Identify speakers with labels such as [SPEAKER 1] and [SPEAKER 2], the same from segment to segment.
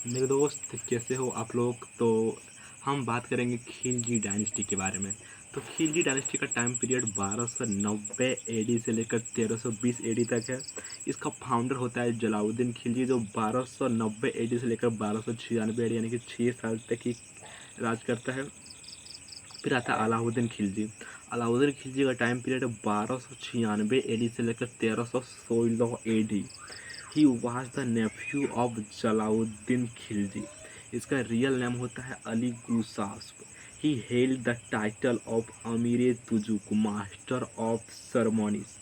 [SPEAKER 1] मेरे दोस्त कैसे हो आप लोग। तो हम बात करेंगे खिलजी डायनेस्टी के बारे में। तो खिलजी डायनेस्टी का टाइम पीरियड 1290 एडी से लेकर 1320 एडी तक है। इसका फाउंडर होता है जलाउद्दीन खिलजी, जो 1290 एडी से लेकर 1296 एडी यानी कि 6 साल तक ही राज करता है। फिर आता है अलाउद्दीन खिलजी। अलाउद्दीन खिलजी का टाइम पीरियड 1296 एडी से लेकर 1316 AD. He was the nephew of Jalaluddin Khilji. इसका रियल नेम होता है Ali Gurshasp. He held the title of Amir Tuzuk, master of ceremonies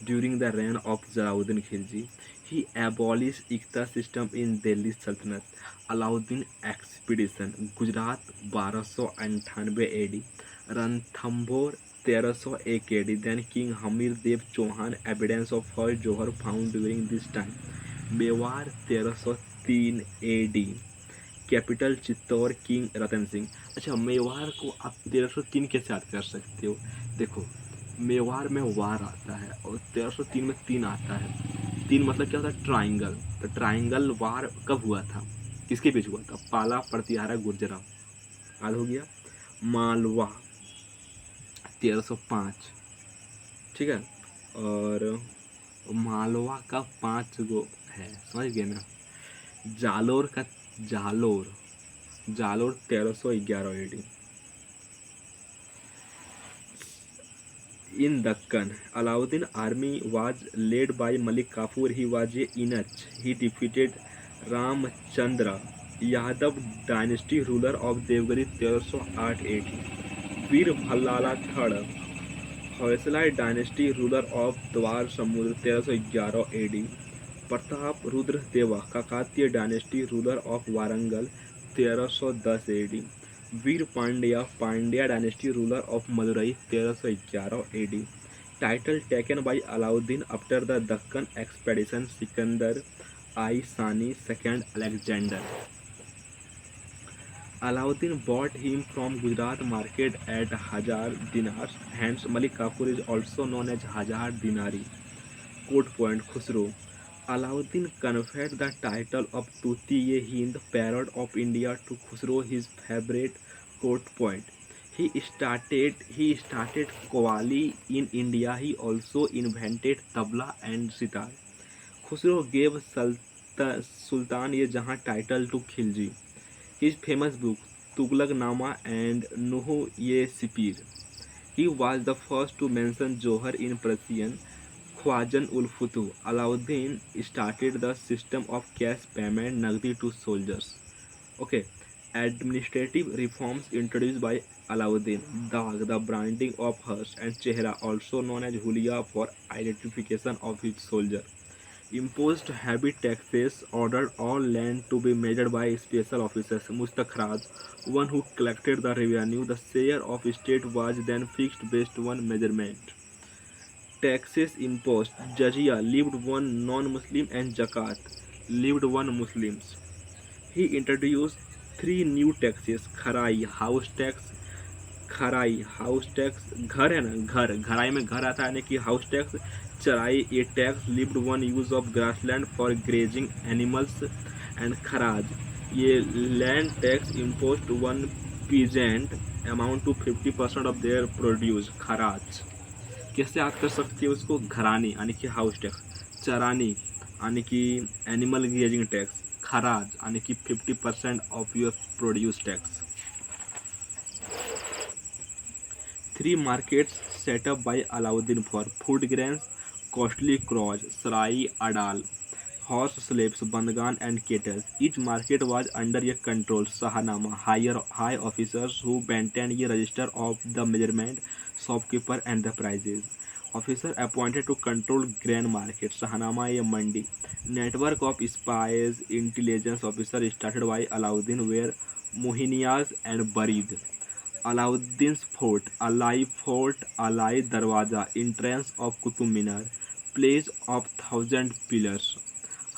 [SPEAKER 1] during the reign of Jalaluddin Khilji. He abolish iqta system in Delhi Sultanate. Alauddin expedition Gujarat 1298 AD. Ranthambore 1301 AD. Then king Hamir Dev Chauhan, evidence of first jauhar found during this time. Mewar 1303 AD. Capital Chittor, king Ratan Singh. अच्छा, मेवाड़ को आप 1303 कैसे याद कर सकते हो। देखो, मेवाड़ में वार आता है और 1303 में तीन आता है। तीन मतलब क्या होता है, ट्राइंगल। तो ट्राइंगल वार कब हुआ था, किसके बीच हुआ था, पाला प्रतिहारा गुर्जरा। याद हो गया। मालवा 1305, ठीक है। और मालवा का 5 गो है, समझ गए ना। जालोर का, Jalore Jalore 1311 AD. In Deccan Alauddin army was led by Malik Kafur. He was a eunuch. He defeated Ramachandra Yadav dynasty ruler of Devagiri 1308 AD. Veer Ballala third Hoysala dynasty ruler of Dwara Samudra 1311 AD. Pratap Rudra Deva Kakatiya dynasty ruler of Warangal 1310 AD. Veer Pandya Pandya dynasty ruler of Madurai 1311 AD. Title taken by Alauddin after the Deccan expedition Sikandar आई सानी second Alexander. Alauddin bought him from Gujarat market at Hajar dinars, hence Malik Kafur is also known as Hajar Dinari. Quote point Khusro. Alauddin conferred the title of Tuti-e-Hind, parrot of India, to Khusro, his favorite. Quote point. He started Qawwali in India. He also invented tabla and sitar. Khusro gave Sultan-e-Jahan title to Khilji. His famous book Tughlaq-Nama and Nuh-e-Sipir. He was the first to mention Johar in Persian. Khwajan-ul-Futuh. Alauddin started the system of cash payment Nagdi to soldiers. Okay. Administrative reforms introduced by Alauddin. Dag, the branding of hearse and chehra, also known as hulia, for identification of his soldier. Imposed heavy taxes, ordered all land to be measured by special officers, mustakhraj, one who collected the revenue. The share of state was then fixed based on measurement. Taxes imposed: jizya lived one non-Muslim and zakat lived one Muslims. He introduced three new taxes: खराई house tax, घर है ना, घर घराई में घर आता है यानी कि house tax. Charai a tax levied on use of grassland for grazing animals. And kharaj, ये land tax impose on peasant amount to 50% of their produce. Kharaj कैसे याद कर सकते हो उसको, घरानी यानी कि हाउस टैक्स, चरानी यानी कि एनिमल ग्रेजिंग टैक्स, खराज यानी कि 50% of your produce tax. Three markets set up by Alauddin for food grains, costly crops, Sarai Adal, horse slaves, Bandgan and cattle. Each market was under a control Shahnama, high officers who maintained a register of the measurement, shopkeeper and the prices. Officer appointed to control grain market, Shahnama a mandi. Network of spies, intelligence officers started by Alauddin were Mohiniyas and Barid. Alauddin's fort, Alai Fort, Alai Darwaza, entrance of Qutub Minar, place of thousand pillars,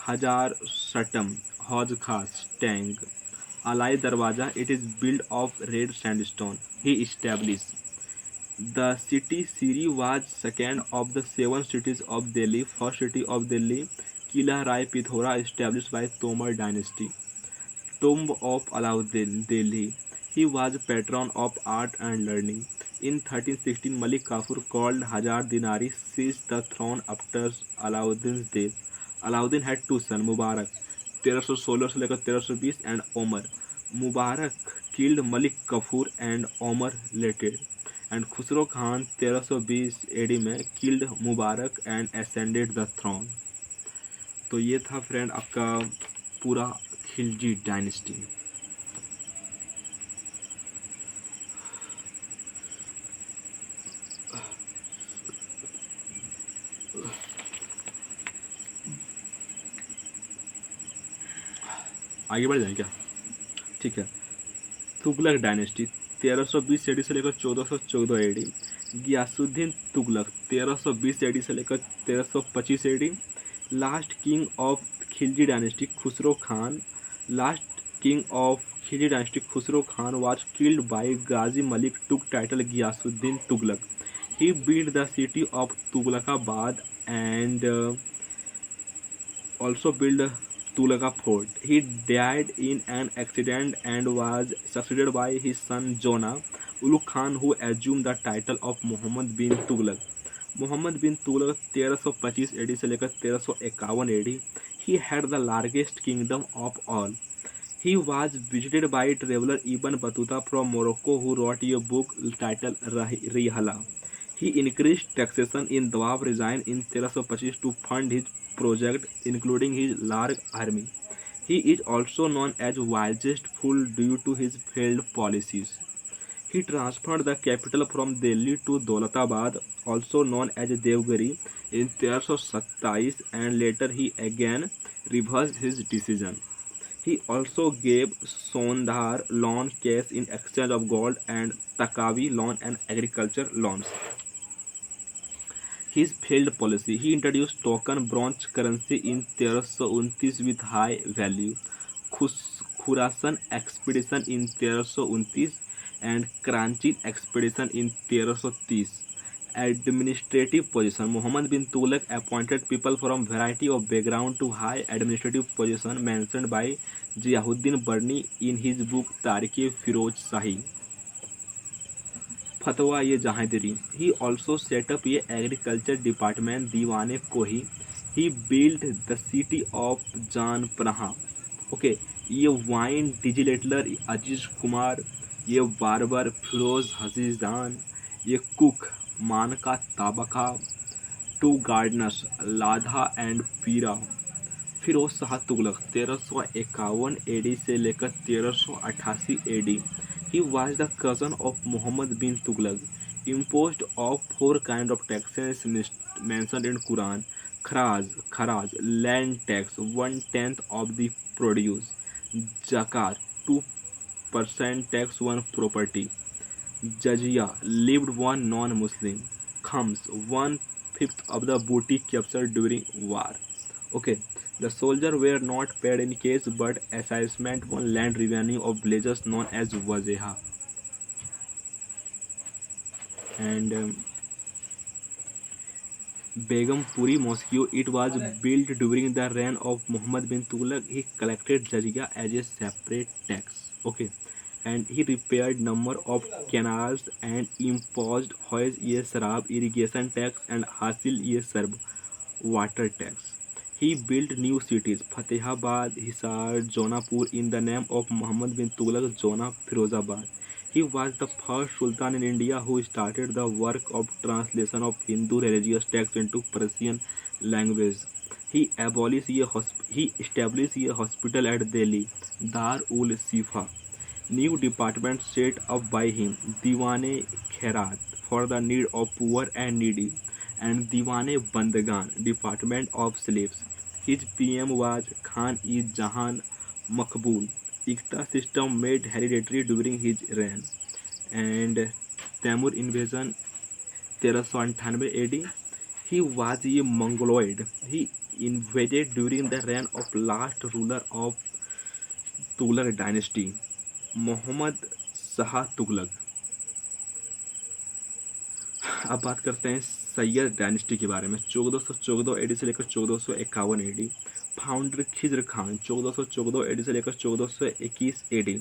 [SPEAKER 1] Hajar Shatam, Hauj Khas, Tank, Alai Darwaza, it is built of red sandstone. He established. The city Siri was second of the seven cities of Delhi. First city of Delhi, Kila Rai Pithora, established by Tomar dynasty. Tomb of Alauddin, Delhi. He was patron of art and learning. In 1316, Malik Kafur called Hajar Dinari seized the throne after Alauddin's death. Alauddin had two sons, Mubarak 1316 से लेकर 1320 and Omar. Mubarak killed Malik Kafur and Omar later. And Khusro Khan 1320 AD में killed Mubarak and ascended the throne. तो ये था friend आपका पूरा Khilji dynasty. आगे बढ़ जाए क्या? ठीक है। तुगलक डायनेस्टी 1320 एडी से लेकर 1414 एडी। गियासुद्दीन तुगलक 1320 एडी से लेकर 1325 AD. Last king of Khilji dynasty Khusro Khan. Last king of Khilji dynasty Khusro Khan was killed by Ghazi Malik took title Ghiyasuddin Tughlaq. He built the city of Tughlaqabad and also built Tughlaq fort. He died in an accident and was succeeded by his son Jonah Ulugh Khan, who assumed the title of Muhammad bin Tughlaq. Muhammad bin Tughlaq 1325 AD से लेकर 1351 AD. He had the largest kingdom of all. He was visited by traveller Ibn Battuta from Morocco who wrote a book title Rihla. He increased taxation in Doab region in 1325 to fund his project including his large army. He is also known as wisest fool due to his failed policies. He transferred the capital from Delhi to Daulatabad, also known as Devgiri, in 1327 and later he again reversed his decision. He also gave Sondhar loan cash in exchange of gold and Takavi loan and agriculture loans. His failed policy. He introduced token bronze currency in 1329 with high value. Khurasan expedition in 1329 and Kranchi expedition in 1330. Administrative position. Muhammad bin Tughlaq appointed people from variety of background to high administrative position mentioned by Ziauddin Barni in his book Tariq-e-Firoz Shahi. Fatawa-e-Jahandari. He also set up ये agriculture department Diwan-e-Kohi. He build the city of Jahanpanah. Okay, ये वाइन डिजिलेटलर अजीज कुमार, ये barber Firoz हसीजान, ये cook Manka ताबका, two gardeners Ladha and Pira. Firoz Shah Tughlaq 1351 AD से लेकर 1388 AD. He was the cousin of Muhammad bin Tughlaq. Imposed of four kinds of taxes mentioned in Quran: kharaj, land tax 1/10 of the produce; zakat 2% tax on property; jizya lived one non-Muslim; khams 1/5 of the booty captured during war. Okay. The soldiers were not paid in cash but assessment on land revenue of villages known as wazeha. And Begumpuri Mosque, it was built during the reign of Muhammad bin Tughlaq. He collected jizya as a separate tax. Okay. And he repaired number of canals and imposed Hajj-e-Sarab irrigation tax and Hasil-e-Sarb water tax. He built new cities, Fatehabad, Hisar, Jaunpur in the name of Muhammad bin Tughlaq, Jauna, Firozabad. He was the first Sultan in India who started the work of translation of Hindu religious texts into Persian language. He established a hospital at Delhi, Dar-ul-Shifa. New department set up by him, Diwane Khairat, for the need of poor and needy, and Diwane Bandagan, department of slaves. His PM was Khan-e-Jahan Makbul. Ikta system made hereditary during his reign. And Tamur invasion 1398 AD. He was a Mongoloid. He invaded during the reign of last ruler of Tughlaq dynasty, Muhammad Shah Tughlaq. अब बात करते हैं Syed dynasty के बारे में। 1414 AD से लेकर 1451 AD. Founder Khizr Khan 1414 AD से लेकर 1421 AD.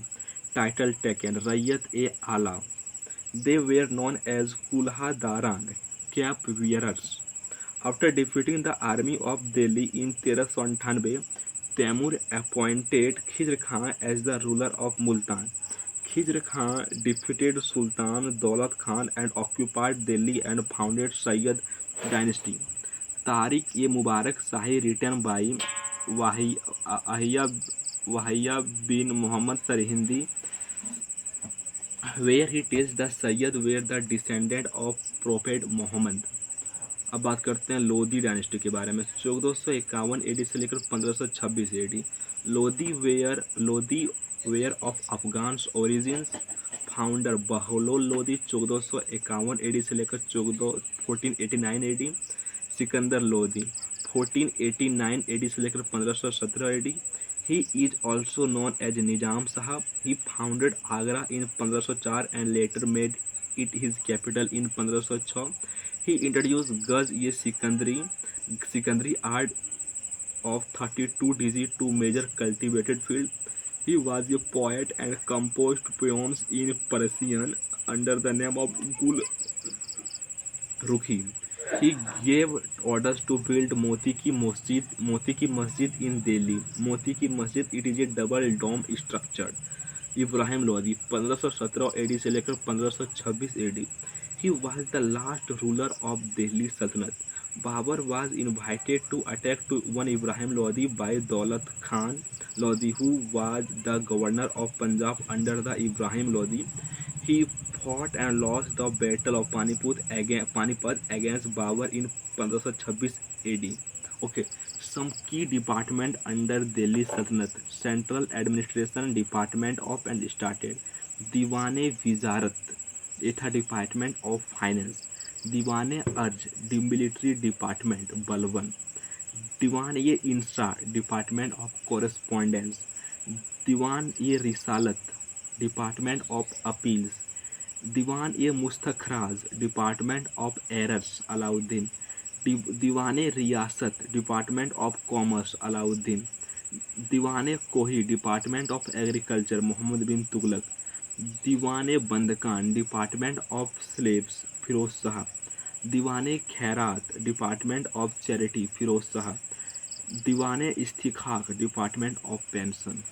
[SPEAKER 1] Title taken Rayat-e-Ala. They were known as Kulah-Daran cap wearers. After defeating the army of Delhi in 1398, Timur appointed Khizr Khan as the ruler of Multan. Khizr Khan defeated Sultan Daulat Khan and occupied Delhi and founded Sayyid dynasty. Tariq-e-Mubarak Shahi written by Wahia bin Muhammad Sarhindi, where he tells the Sayyid were the descendant of Prophet Muhammad. अब बात करते हैं Lodhi dynasty के बारे में। 1451 AD से लेकर 1526 AD. Lodhi were of Afghans origins. Founder Bahlol Lodhi 1451 AD से लेकर 1489 एडी। सिकंदर लोधी 1489 एडी से लेकर 1517 AD. He is also known as Nizam Sahab. He founded Agra in 1504 and later made it his capital in 1506। He introduced Gaz-e-Sikandri art of 32 digits to major cultivated field. He was a poet and composed poems in Persian under the name of Gul Rukhi. He gave orders to build Moti Ki Masjid in Delhi. Moti Ki Masjid, it is a double dome structure. Ibrahim Lodhi 1517 AD से लेकर 1526 AD. He was the last ruler of Delhi Sultanate. Babur was invited to attack one Ibrahim Lodi by Daulat Khan Lodi, who was the governor of Punjab under the Ibrahim Lodi. He fought and lost the Battle of Panipat against Babur in 1526 AD. Okay, some key department under Delhi Sultanate. Central Administration Department of and started. Diwan-e-Wizarat, ये था department of finance. Diwan-e-Arz military department Balban. Diwan-e-Insha department of correspondence. Diwan-e-Risalat department of appeals. Diwan-e-Mustakhraj department of arrears Alauddin. Diwan-e-Riyasat department of commerce Alauddin. Diwan-e-Kohi department of agriculture Muhammad bin Tughlaq. Diwan-e-Bandagan department of slaves Firoz Shah. Diwan-e-Khairat department of charity Firoz Shah. Diwan-e-Istihqaq department of pension.